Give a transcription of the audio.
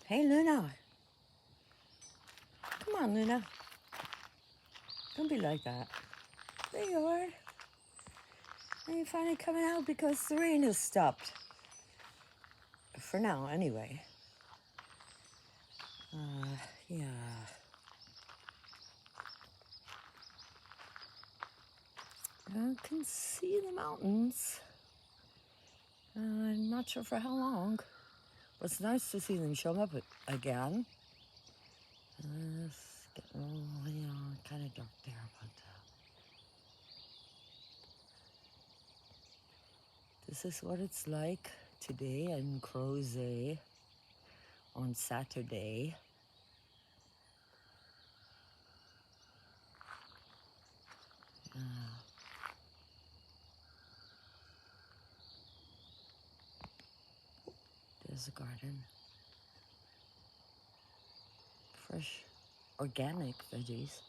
Hey, Luna. Come on, Luna. Don't be like that. There you are. Are you finally coming out because the rain has stopped? For now, anyway. Yeah. I can see the mountains. I'm not sure for how long. But it's nice to see them show up again. It's getting kind of dark there, but this is what it's like today in Crozet on Saturday. There's a garden. Fresh, organic veggies.